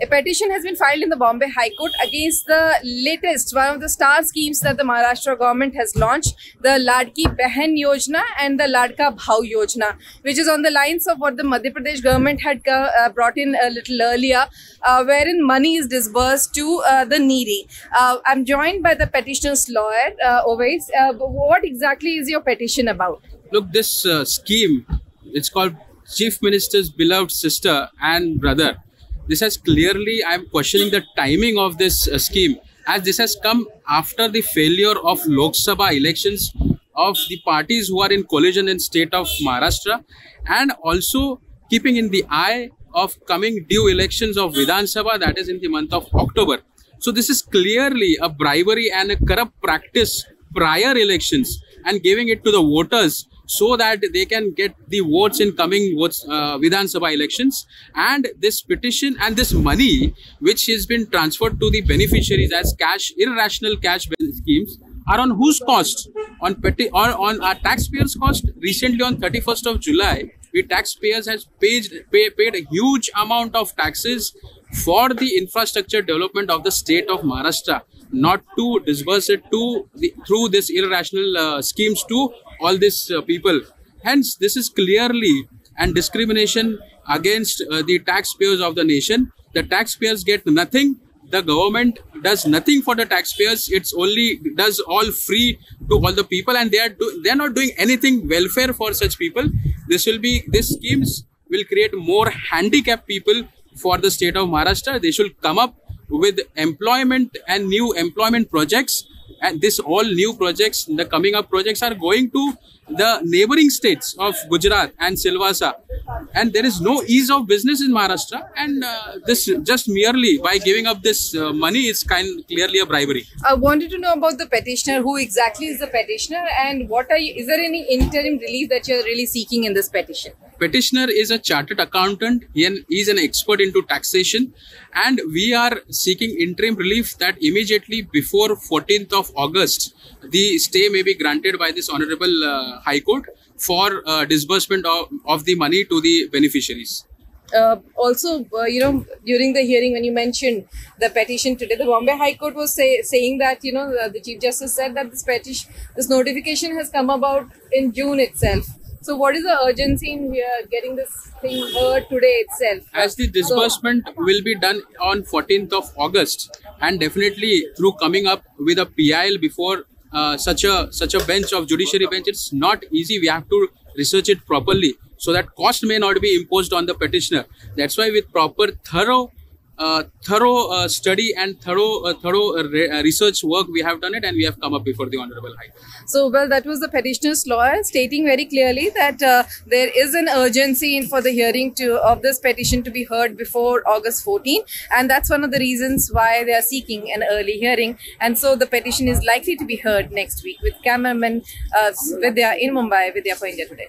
A petition has been filed in the Bombay High Court against the latest, one of the star schemes that the Maharashtra government has launched, the Ladki Behan Yojana and the Ladka Bhau Yojana, which is on the lines of what the Madhya Pradesh government had brought in a little earlier, wherein money is disbursed to the needy. I'm joined by the petitioner's lawyer, Ovais. What exactly is your petition about? Look, this scheme, it's called Chief Minister's beloved sister and brother. This has clearly, I'm questioning the timing of this scheme, as this has come after the failure of Lok Sabha elections of the parties who are in coalition in state of Maharashtra, and also keeping in the eye of coming due elections of Vidhan Sabha, that is in the month of October. So this is clearly a bribery and a corrupt practice prior elections and giving it to the voters so that they can get the votes in coming Vidhan Sabha elections. And this petition and this money which has been transferred to the beneficiaries as cash, irrational cash schemes, are on whose cost? On our taxpayers' cost. Recently on 31st of July, we taxpayers has paid a huge amount of taxes for the infrastructure development of the state of Maharashtra, not to disburse it through this irrational schemes to all these people. Hence, this is clearly an discrimination against the taxpayers of the nation. The taxpayers get nothing. The government does nothing for the taxpayers. It's only does all free to all the people, and they're not doing anything welfare for such people. These schemes will create more handicapped people for the state of Maharashtra. They should come up with employment and new employment projects. And this all new projects, the coming up projects, are going to the neighboring states of Gujarat and Silvassa. And there is no ease of business in Maharashtra. And this just merely by giving up this money is clearly a bribery. I wanted to know about the petitioner. Who exactly is the petitioner, and is there any interim relief that you're really seeking in this petition? Petitioner is a chartered accountant. He is an expert into taxation, and we are seeking interim relief that immediately before 14th of August, the stay may be granted by this Honorable High Court for disbursement of the money to the beneficiaries. Also, during the hearing, when you mentioned the petition today, the Bombay High Court was saying that, the Chief Justice said that this notification has come about in June itself. So what is the urgency in getting this thing heard today itself? As the disbursement will be done on 14th of August, and definitely through coming up with a PIL before such a bench of judiciary bench, it's not easy. We have to research it properly so that cost may not be imposed on the petitioner. That's why with proper thorough study and thorough research work, we have done it, and we have come up before the Honorable High Court. So, well, that was the petitioner's lawyer stating very clearly that there is an urgency for the hearing of this petition to be heard before August 14, and that's one of the reasons why they are seeking an early hearing. And so the petition is likely to be heard next week. With cameraman Vidya in Mumbai, Vidya for India Today.